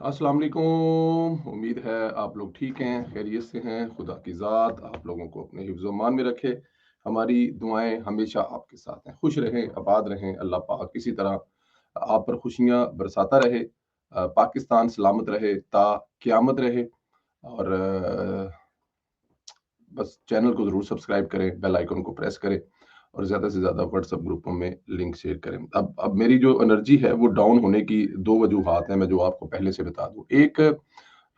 अस्सलाम वालेकुम। उम्मीद है आप लोग ठीक हैं, खैरियत से हैं। खुदा की ज़ात आप लोगों को अपने हिफ्ज़ मान में रखे। हमारी दुआएं हमेशा आपके साथ हैं। खुश रहें, आबाद रहें। अल्लाह पाक इसी तरह आप पर खुशियाँ बरसाता रहे। पाकिस्तान सलामत रहे, ता क़यामत रहे। और बस चैनल को ज़रूर सब्सक्राइब करें, बेल आइकन को प्रेस करें और ज़्यादा से ज़्यादा व्हाट्सएप ग्रुपों में लिंक शेयर करें। अब मेरी जो एनर्जी है वो डाउन होने की 2 वजूहात हैं, मैं जो आपको पहले से बता दूँ। एक,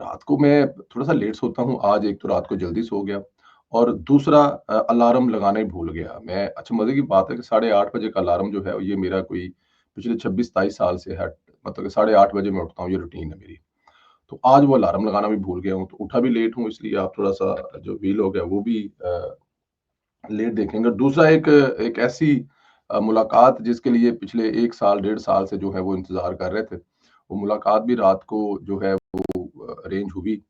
रात को मैं थोड़ा-सा लेट सोता हूँ, आज एक तो रात को जल्दी सो गया और दूसरा अलार्म लगाना ही भूल गया। मैं अच्छा, मज़े की बात है कि साढ़े 8 बजे का अलार्म जो है ये मेरा कोई पिछले 26-27 साल से है, मतलब कि साढ़े 8 बजे मैं उठता हूँ, ये रूटीन है मेरी। तो आज वो अलार्म लगाना भी भूल गया हूँ, तो उठा भी लेट हूँ, इसलिए आप थोड़ा-सा जो व्लॉग है वो भी लेट देखेंगे। और दूसरा एक एक ऐसी मुलाकात जिसके लिए पिछले 1 साल, डेढ़ साल से जो है वो इंतज़ार कर रहे थे। वो मुलाकात भी रात को जो है वो अरेंज हुई,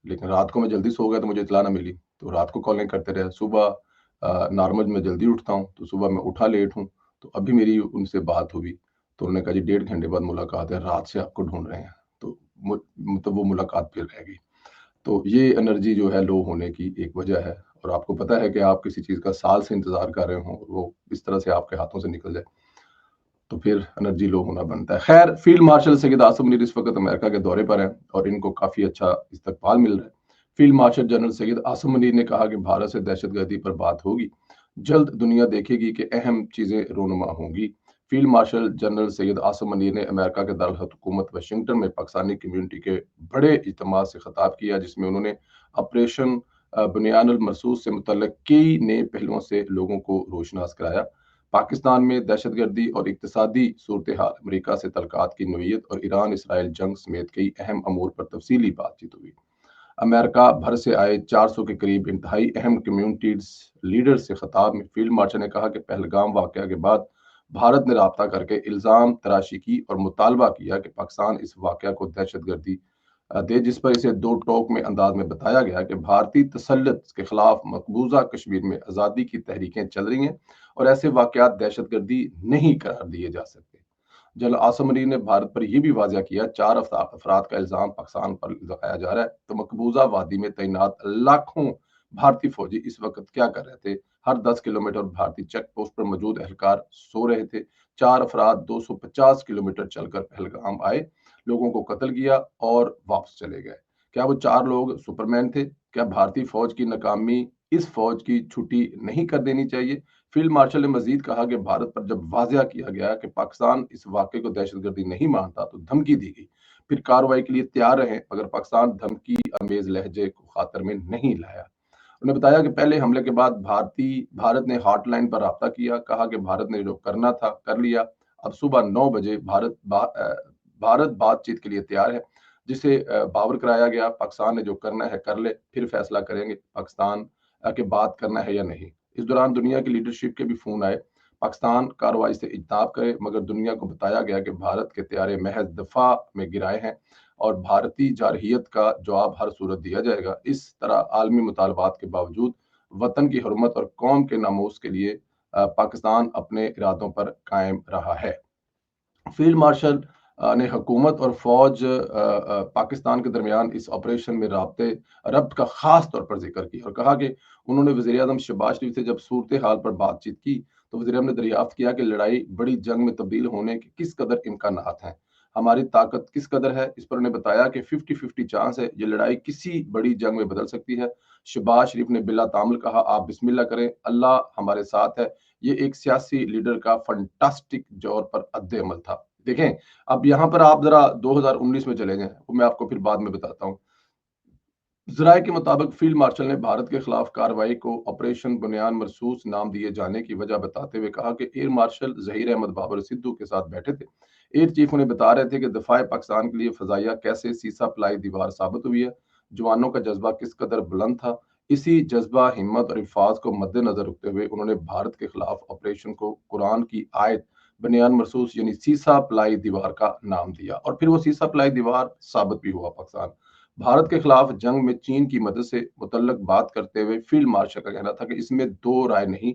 लेकिन रात को मैं जल्दी सो गया तो मुझे इत्तला ना मिली, तो रात को कॉलिंग करते रहे। सुबह नॉर्मल मैं जल्दी उठता हूँ, तो सुबह मैं उठा लेट हूँ, तो अभी मेरी उनसे बात हुई, तो उन्होंने कहा जी 1.5 घंटे बाद मुलाकात है, रात से आपको ढूँढ रहे हैं। तो मतलब वो मुलाकात फिर रह गई। तो ये एनर्जी जो है लो होने की एक वजह है। और आपको पता है कि आप किसी चीज़ का साल से इंतज़ार कर रहे हों और वो इस तरह से आपके हाथों से निकल जाए, तो फिर एनर्जी लो होना बनता है। खैर, फील्ड मार्शल सैयद आसिम मुनीर इस वक़्त अमेरिका के दौरे पर हैं और इनको काफ़ी अच्छा इस्तकबाल मिल रहा है। Field marshal general Syed Asim Munir ने कहा कि भारत से दहशतगर्दी पर बात होगी। जल्द दुनिया देखेगी कि अहम चीज़ें रोनुमा होंगी। Field marshal general Syed Asim Munir ने अमेरिका के दारुल-हुकूमत वाशिंगटन में पाकिस्तानी कम्युनिटी के बड़े इज्तिमा से खिताब किया, जिसमें उन्होंने ऑपरेशन बुनियान अल मरसूस से मुतल्लिक कई नए पहलुओं से लोगों को रोशनास कराया। पाकिस्तान में दहशतगर्दी और इक्तसादी सूरत-ए-हाल, अमरीका से तल्लुकात की नोयत और ईरान-इसराइल जंग समेत कई अहम अमूर पर तफसीली बातचीत हुई। अमेरिका भर से आए 400 के करीब इंतहाई अहम कम्युनिटीज लीडर्स से खिताब में फील्ड मार्शल ने कहा कि पहलगाम वाकया के बाद भारत ने राब्ता करके इल्ज़ाम तराशी की और मुतालबा किया कि पाकिस्तान इस वाकया को दहशतगर्दी दे, जिस पर इसे दो टोक में अंदाज में बताया गया कि भारतीय तसल्लुत के खिलाफ मकबूजा कश्मीर में आज़ादी की तहरीकें चल रही हैं और ऐसे वाकयात दहशतगर्दी नहीं करार दिए जा सकते। जनरल आसिम मनीर ने भारत पर यह भी वाज़ह किया, 4 अफराद का इल्ज़ाम पाकिस्तान पर लगाया जा रहा है, तो मकबूजा वादी में तैनात लाखों भारतीय फौजी इस वक्त क्या कर रहे थे? हर 10 किलोमीटर भारतीय चेक पोस्ट पर मौजूद एहलकार सो रहे थे। 4 अफराद 250 किलोमीटर चलकर पहलगाम आए, लोगों को कत्ल किया और वापस चले गए। क्या वो 4 लोग सुपरमैन थे? क्या भारतीय फौज की नाकामी इस फौज की छुट्टी नहीं कर देनी चाहिए? फील्ड मार्शल ने मजीद कहा कि भारत पर जब वाज़ह किया गया कि पाकिस्तान इस वाक़े को दहशतगर्दी नहीं मानता, तो धमकी दी गई। फिर कार्रवाई के लिए तैयार रहें, मगर पाकिस्तान धमकी अमेज़ लहजे को खातर में नहीं लाया। उन्होंने बताया कि पहले हमले के बाद भारत ने हॉटलाइन पर राब्ता किया, कहा कि भारत ने जो करना था कर लिया। अब सुबह 9 बजे भारत बातचीत के लिए तैयार है, जिसे बावर कराया गया। पाकिस्तान ने जो करना है कर ले, फिर फैसला करेंगे पाकिस्तान के बात करना है या नहीं। इस दौरान दुनिया की लीडरशिप के भी फ़ोन आए, पाकिस्तान कार्रवाई से इज्तिनाब करे, मगर दुनिया को बताया गया कि भारत के तैयारे महज दफ़ा में गिराए हैं और भारतीय जारहियत का जवाब हर सूरत दिया जाएगा। इस तरह आलमी मुतालबात के बावजूद वतन की हुर्मत और कौम के नामूस के लिए पाकिस्तान अपने इरादों पर कायम रहा है। फील्ड मार्शल ने हुकूमत और फौज पाकिस्तान के दरमियान इस ऑपरेशन में रब्त का खास तौर पर जिक्र किया और कहा कि उन्होंने वज़ीर आज़म शहबाज शरीफ से जब सूरत हाल पर बातचीत की, तो वज़ीर आज़म ने दरियाफ्त किया कि लड़ाई बड़ी जंग में तब्दील होने के किस कदर इम्कानात हैं, हमारी ताकत किस कदर है। इस पर उन्हें बताया कि 50-50 चांस है, ये लड़ाई किसी बड़ी जंग में बदल सकती है। शहबाज शरीफ ने बिला तामुल कहा, आप बिस्मिल्लाह करें, अल्लाह हमारे साथ है। ये एक सियासी लीडर का फंटास्टिक जोर पर अद्द-ए-अमल था। देखें, अब यहाँ पर आप ज़रा 2019 में चले जाएँ, वो मैं आपको फिर बाद में बताता हूँ। ज़राए के मुताबिक फील्ड मार्शल ने भारत के खिलाफ कार्रवाई को ऑपरेशन बुनियान मरसूस नाम दिए जाने की वजह बताते हुए कहा कि एयर मार्शल ज़हीर अहमद बाबर सिद्धू के साथ बैठे थे। एयर चीफ उन्हें बता रहे थे कि दफ़ाए पाकिस्तान के लिए फ़ज़ाइया कैसे सीसा पलाई दीवार साबित हुई है, जवानों का जज्बा किस कदर बुलंद था। इसी जज्बा, हिम्मत और हिफ़ाज़ को मद्देनज़र रखते हुए उन्होंने भारत के खिलाफ ऑपरेशन को कुरान की आयत बुनियान मरसूस यानी सीसा पलाई दीवार का नाम दिया और फिर वो सीसा पलाई दीवार साबित भी हुआ। पाकिस्तान भारत के खिलाफ जंग में चीन की मदद से मुतल्लक बात करते हुए फील्ड मार्शल का कहना था कि इसमें दो राय नहीं,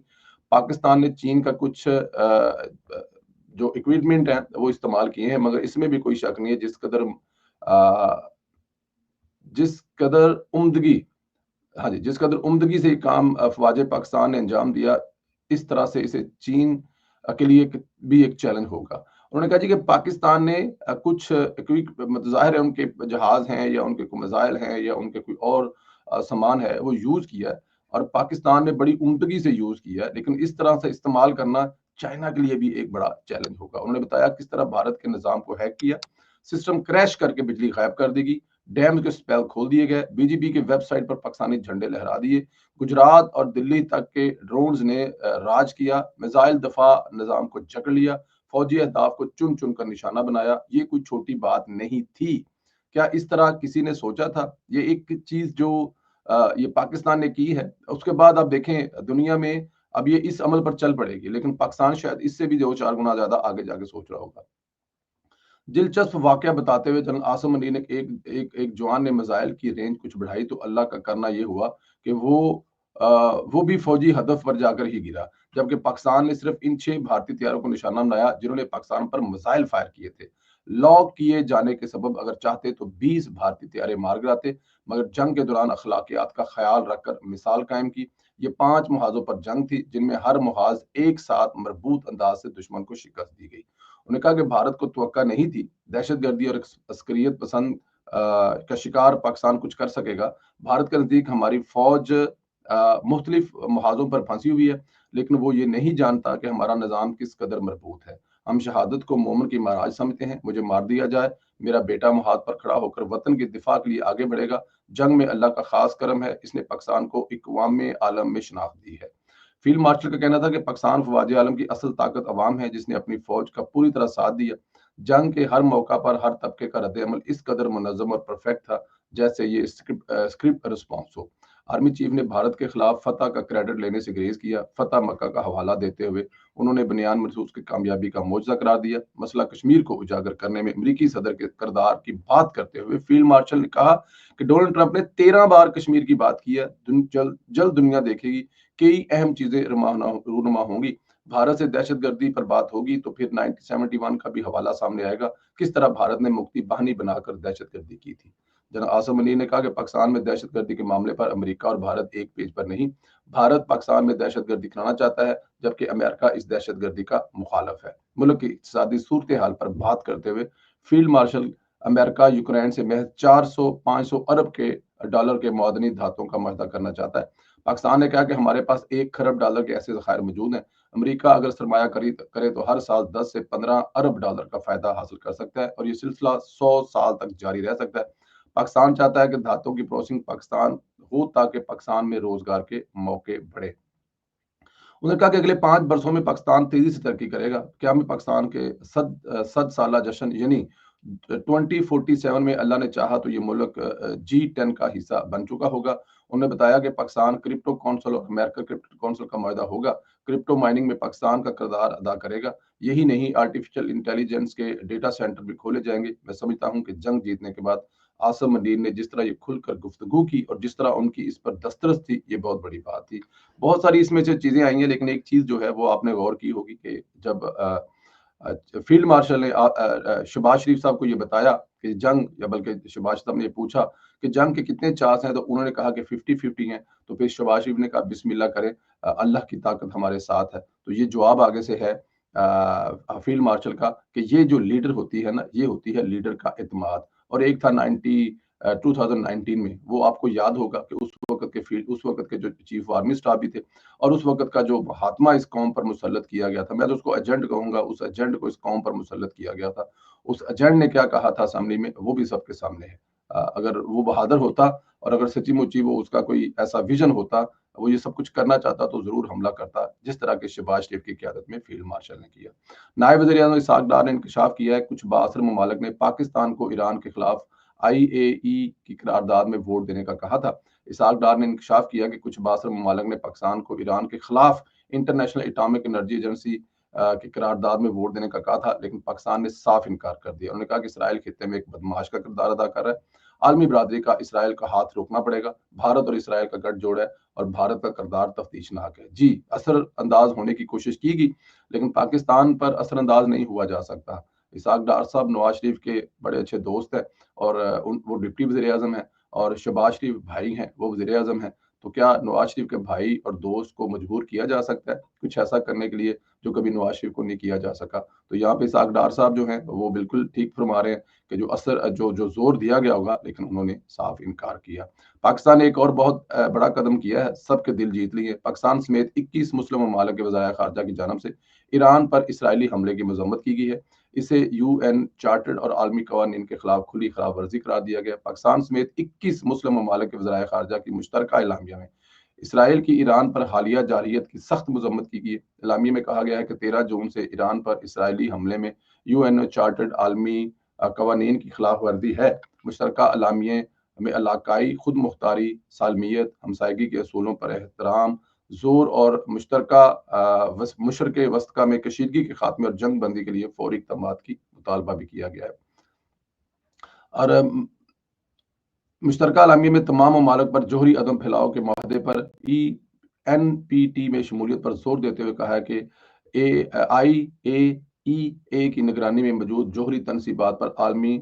पाकिस्तान ने चीन का कुछ जो इक्विपमेंट है वो इस्तेमाल किए हैं, मगर इसमें भी कोई शक नहीं है जिस कदर जिस कदर उम्दगी हाँ जी, जिस कदर उम्दगी से ये काम अफ़वाज पाकिस्तान ने अंजाम दिया, इस तरह से इसे चीन के लिए एक चैलेंज होगा। उन्होंने कहा जी कि पाकिस्तान ने कुछ कोई ज़ाहिर है उनके जहाज़ हैं या उनके कोई मिसाइल हैं या उनके कोई और सामान है, वो यूज़ किया है और पाकिस्तान ने बड़ी उम्दगी से यूज़ किया है, लेकिन इस तरह से इस्तेमाल करना चाइना के लिए भी एक बड़ा चैलेंज होगा। उन्होंने बताया किस तरह भारत के निज़ाम को हैक किया, सिस्टम क्रैश करके बिजली गायब कर दी गई, डैम के स्पेल खोल दिए गए, बीजेपी के वेबसाइट पर पाकिस्तानी झंडे लहरा दिए, गुजरात और दिल्ली तक के ड्रोन्स ने राज किया, मिसाइल दफा निजाम को जकड़ लिया, फौजी अहदाफ को चुन चुन कर निशाना बनाया। ये कोई छोटी बात नहीं थी। क्या इस तरह किसी ने सोचा था? ये एक चीज जो ये पाकिस्तान ने की है, उसके बाद आप देखें दुनिया में अब ये इस अमल पर चल पड़ेगी, लेकिन पाकिस्तान शायद इससे भी 2-4 गुना ज्यादा आगे जाके सोच रहा होगा। दिलचस्प वाकया बताते हुए जनरल आसिम मनी ने एक जवान ने मिसाइल की रेंज कुछ बढ़ाई तो अल्लाह का करना ये हुआ कि वो भी फौजी हदफ पर जाकर ही गिरा, जबकि पाकिस्तान ने सिर्फ इन 6 भारतीय तैयारों को निशाना बनाया जिन्होंने पाकिस्तान पर मिसाइल फायर किए थे। लॉक किए जाने के सबब अगर चाहते तो 20 भारतीय तैयारे मार गिराते, मगर जंग के दौरान अखलाकियात का ख्याल रखकर मिसाल कायम की। ये 5 मुहाजों पर जंग थी जिनमें हर मुहाज एक साथ मरबूत अंदाज से दुश्मन को शिकस्त दी गई। उन्होंने कहा कि भारत को तवक्का नहीं थी दहशतगर्दी और अस्करियत पसंद का शिकार पाकिस्तान कुछ कर सकेगा। भारत के नजदीक हमारी फौज मुख्तलिफ मुहाजों पर फंसी हुई है, लेकिन वो ये नहीं जानता कि हमारा निज़ाम किस कदर मजबूत है। हम शहादत को मोमन की महाराज समझते हैं, मुझे मार दिया जाए, मेरा बेटा मुहाज पर खड़ा होकर वतन के दिफा के लिए आगे बढ़ेगा। जंग में अल्लाह का खास करम है, इसने पाकिस्तान को इकवाम आलम में शनाख्त दी है। फील्ड मार्शल का कहना था कि पाकिस्तान फवाज आलम की असल ताकत अवाम है, जिसने अपनी फौज का पूरी तरह साथ दिया। जंग के हर मौका पर हर तबके का रद्द-ए-अमल इस कदर मुनज़्ज़म और परफेक्ट था, जैसे ये स्क्रिप्ट रिस्पॉन्स हो। आर्मी चीफ ने भारत के खिलाफ फतह का क्रेडिट लेने से गुरेज किया। फतह मक्का का हवाला देते हुए उन्होंने बनियान मरसूस की कामयाबी का मौजज़ा करार दिया। मसला कश्मीर को उजागर करने में अमरीकी सदर के किरदार की बात करते हुए फील्ड मार्शल ने कहा कि डोनाल्ड ट्रंप ने 13 बार कश्मीर की बात की है। जल्द दुनिया देखेगी कई अहम चीजें रूनुमा होंगी। भारत से दहशतगर्दी पर बात होगी तो फिर 1971 का भी हवाला सामने आएगा, किस तरह भारत ने मुक्ति बहानी बनाकर दहशतगर्दी की थी। जनरल आसिम मनी ने कहा कि पाकिस्तान में दहशतगर्दी के मामले पर अमेरिका और भारत एक पेज पर नहीं। भारत पाकिस्तान में दहशतगर्दी कराना चाहता है, जबकि अमेरिका इस दहशतगर्दी का मुखालफ है। मुल्क की इक्तिसादी सूरत हाल पर बात करते हुए फील्ड मार्शल अमेरिका यूक्रेन से महज 400-500 अरब के डॉलर के मदनी धातों का मुआहदा करना चाहता है। पाकिस्तान ने कहा कि हमारे पास 1 खरब डॉलर के ऐसे ज़खायर मौजूद हैं। अमेरिका अगर सरमाया करे तो हर साल 10 से 15 अरब डॉलर का फ़ायदा हासिल कर सकता है और ये सिलसिला 100 साल तक जारी रह सकता है। पाकिस्तान चाहता है कि धातों की प्रोसेसिंग पाकिस्तान हो ताकि पाकिस्तान में रोज़गार के मौके बढ़े। उन्होंने कहा कि अगले 5 वर्षों में पाकिस्तान तेज़ी से तरक्की करेगा। क्या में पाकिस्तान के सद साला जश्न यानी 2047 में अल्लाह ने चाहा तो ये मुल्क G10 का हिस्सा बन चुका होगा। उन्होंने बताया कि पाकिस्तान क्रिप्टो काउंसिल और अमेरिका क्रिप्टो काउंसिल का मुआहदा होगा। क्रिप्टो माइनिंग में पाकिस्तान का किरदार अदा करेगा। यही नहीं, आर्टिफिशियल इंटेलिजेंस के डेटा सेंटर भी खोले जाएंगे। मैं समझता हूँ कि जंग जीतने के बाद आसिम मनीर ने जिस तरह ये खुलकर गुफ्तगू की और जिस तरह उनकी इस पर दस्तरस थी, ये बहुत बड़ी बात थी। बहुत सारी इसमें से चीजें आई हैं, लेकिन एक चीज जो है वो आपने गौर की होगी कि जब फील्ड मार्शल ने शहबाज शरीफ साहब को ये बताया कि जंग, या बल्कि शहबाज साहब ने ये पूछा कि जंग के कितने चांस हैं, तो उन्होंने कहा कि 50-50 हैं। तो फिर शहबाज शरीफ ने कहा बिस्मिल्लाह करें, अल्लाह की ताकत हमारे साथ है। तो ये जवाब आगे से है फील्ड मार्शल का कि ये जो लीडर होती है ना, ये होती है लीडर का एतमाद। और एक था 2019 में, वो आपको याद होगा कि उस वक्त के जो चीफ आर्मी स्टाफ भी थे और उस वक्त का जो हातमा इस कौम पर मुसल्लत किया गया था, मैं तो उसको एजेंट कहूंगा, उस एजेंट को इस कौम पर मुसल्लत किया गया था। उस एजेंट ने क्या कहा था असेंबली में, वो भी सबके सामने है। अगर वो बहादुर होता और अगर सच्ची मुच्ची वो उसका कोई ऐसा विजन होता, वो ये सब कुछ करना चाहता, तो जरूर हमला करता, जिस तरह के शहबाज शरीफ की क़यादत में फील्ड मार्शल ने किया। नायब वज़ीर-ए-आज़म इसहाक डार ने इंकशाफ किया है कुछ बाअसर ममालिक ने पाकिस्तान को ईरान के खिलाफ IAEA की करारदाद में वोट देने का कहा था। इसहाक डार ने इंकशाफ किया कि कुछ बाअसर ममालिक ने पाकिस्तान को ईरान के खिलाफ इंटरनेशनल एटॉमिक एनर्जी एजेंसी की करारदाद में वोट देने का कहा था, लेकिन पाकिस्तान ने साफ इनकार कर दिया। उन्होंने कहा कि इसराइल खित्ते में एक बदमाश का किरदार अदा कर रहा है। आलमी बरादरी का इसराइल का हाथ रोकना पड़ेगा। भारत और इसराइल का गठजोड़ है और भारत का किरदार तफ्तीशनाक है। जी, असर अंदाज होने की कोशिश की गई, लेकिन पाकिस्तान पर असर अंदाज नहीं हुआ जा सकता। اسحاق ڈار صاحب نواز شریف کے بڑے اچھے دوست ہیں، اور وہ ڈپٹی وزیر اعظم ہیں، اور شہباز شریف بھائی ہیں، وہ وزیر اعظم ہیں. تو کیا نواز شریف کے بھائی اور دوست کو مجبور کیا جا سکتا ہے کچھ ایسا کرنے کے لیے جو کبھی نواز شریف کو نہیں کیا جا سکا؟ تو یہاں پہ اسحاق ڈار صاحب جو ہیں وہ بالکل ٹھیک فرما رہے ہیں کہ جو زور دیا گیا ہوگا، لیکن انہوں نے صاف انکار کیا. پاکستان نے ایک اور بہت بڑا قدم کیا ہے، سب کے دل جیت لیے. پاکستان سمیت 21 مسلم ممالک کے وزرائے خارجہ کی جانب سے ایران پر اسرائیلی حملے کی مذمت کی گئی ہے. اسے یو این چارٹرڈ اور عالمی قوانین کے خلاف کھلی خلاف ورزی قرار دیا گیا. پاکستان سمیت 21 مسلم ممالک کے وزرائے خارجہ کی مشترکہ اعلامیہ میں اسرائیل کی ایران پر حالیہ جارحیت کی سخت مذمت کی گئی ہے. اعلامیہ میں کہا گیا ہے کہ 13 جون سے ایران پر اسرائیلی حملے میں یو این چارٹرڈ عالمی قوانین کی خلاف ورزی ہے. مشترکہ اعلامیہ میں علاقائی خود مختاری، سالمیت، ہمسائیگی کے اصولوں پر احترام، زور اور مشرق وسطیٰ میں کشیدگی کے خاتمے اور جنگ بندی کے لیے فوری اقدامات کی مطالبہ بھی کیا گیا ہے. اور مشترکہ اعلامیہ میں تمام ممالک پر جوہری عدم پھیلاؤ کے معاہدے پر NPT میں شمولیت پر زور دیتے ہوئے کہا ہے کہ IAEA کی نگرانی میں موجود جوہری تنصیبات پر عالمی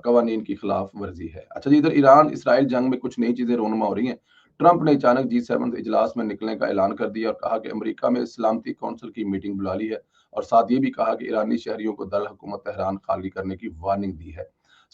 قوانین کی خلاف ورزی ہے. اچھا جی، ادھر ایران اسرائیل جنگ میں کچھ نئی چیزیں رونما ہو رہی ہیں. ٹرمپ نے اچانک G7 اجلاس میں نکلنے کا اعلان کر دیا اور کہا کہ امریکہ میں سلامتی کونسل کی میٹنگ بلا لی ہے، اور ساتھ یہ بھی کہا کہ ایرانی شہریوں کو دارالحکومت تہران خالی کرنے کی وارننگ دی ہے.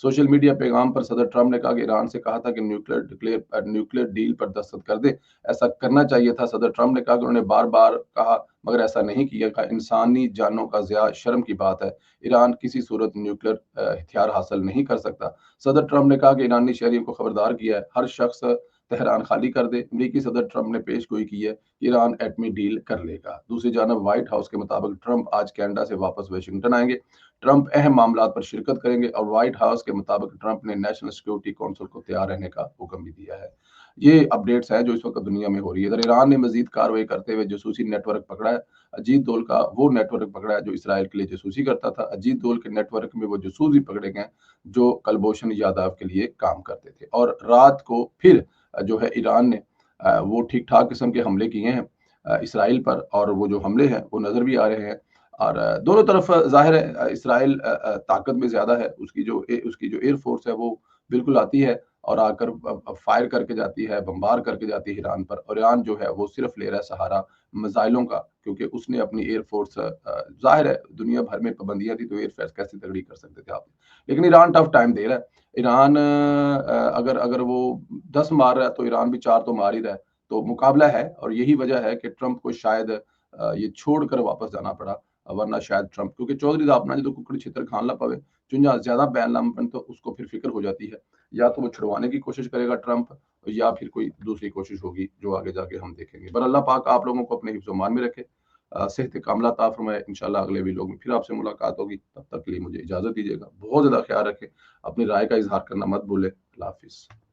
سوشل میڈیا پیغام پر صدر ٹرمپ نے کہا کہ ایران سے کہا تھا کہ نیوکلیئر ڈیل پر دستخط کر دے، ایسا کرنا چاہیے تھا. صدر ٹرمپ نے کہا کہ انہوں نے بار بار کہا مگر ایسا نہیں کیا. انسانی جانوں کا ضیاع شرم کی بات ہے، ایران کسی صورت نیوکلیئر ہتھیار حاصل نہیں کر سکتا. صدر ٹرمپ نے کہا کہ ایرانی شہریوں کو خبردار کیا ہے، ہر شخص تہران خالی کر دے. امریکی صدر ٹرمپ نے پیش گوئی کی ہے کہ ایران ایٹمی ڈیل کر لے گا. دوسری جانب وائٹ ہاؤس کے مطابق ٹرمپ آج کینیڈا سے واپس واشنگٹن آئیں گے. ٹرمپ اہم معاملات پر شرکت کریں گے، اور وائٹ ہاؤس کے مطابق ٹرمپ نے نیشنل سیکورٹی کونسل کو تیار رہنے کا حکم بھی دیا ہے. یہ اپڈیٹس ہیں جو اس وقت دنیا میں ہو رہی ہے. ادھر ایران نے مزید کارروائی کرتے ہوئے جاسوسی نیٹ ورک پکڑا ہے. اجیت دول کا وہ نیٹ ورک پکڑا ہے جو اسرائیل کے لیے جاسوسی کرتا تھا. اجیت دول کے نیٹ ورک میں وہ جاسوس بھی پکڑے گئے جو کلبھوشن یادو کے لیے کام کرتے تھے. اور رات کو پھر جو ہے ایران نے وہ ٹھیک ٹھاک قسم کے حملے کیے ہیں اسرائیل پر، اور وہ جو حملے ہیں وہ نظر بھی آ رہے ہیں. اور دونوں طرف ظاہر ہے اسرائیل طاقت میں زیادہ ہے، اس کی جو ایئر فورس ہے وہ بالکل آتی ہے اور آ کر فائر کر کے جاتی ہے، بمبار کر کے جاتی ہے ایران پر. اور ایران جو ہے وہ صرف لے رہا ہے سہارا میزائلوں کا، کیونکہ اس نے اپنی ایئر فورس، ظاہر ہے دنیا بھر میں پابندیاں تھی تو ایئر فورس کیسے تگڑی کر سکتے تھے آپ، لیکن ایران ٹف ٹائم دے رہا ہے. ایران اگر وہ 10 مار رہا ہے تو ایران بھی 4 تو مار ہی رہا ہے. تو مقابلہ ہے، اور یہی وجہ ہے کہ ٹرمپ کو شاید یہ چھوڑ کر واپس جانا پڑا، ورنہ شاید ٹرمپ، کیونکہ چودھری صاحب نا جو ککڑ چھتر کھان لا پوے چنجا زیادہ بین لم تو اس کو پھر فکر ہو جاتی ہے. یا تو وہ چھڑوانے کی کوشش کرے گا ٹرمپ، یا پھر کوئی دوسری کوشش ہوگی جو آگے جا کے ہم دیکھیں گے. پر اللہ پاک آپ لوگوں کو اپنے حفظ و امان میں رکھے، صحت کاملہ عطا فرمائے. انشاءاللہ اگلے ویلوگ میں پھر آپ سے ملاقات ہوگی. تب تک کے لیے مجھے اجازت دیجیے گا. بہت زیادہ خیال رکھیں، اپنی رائے کا اظہار کرنا مت بھولیں. اللہ حافظ.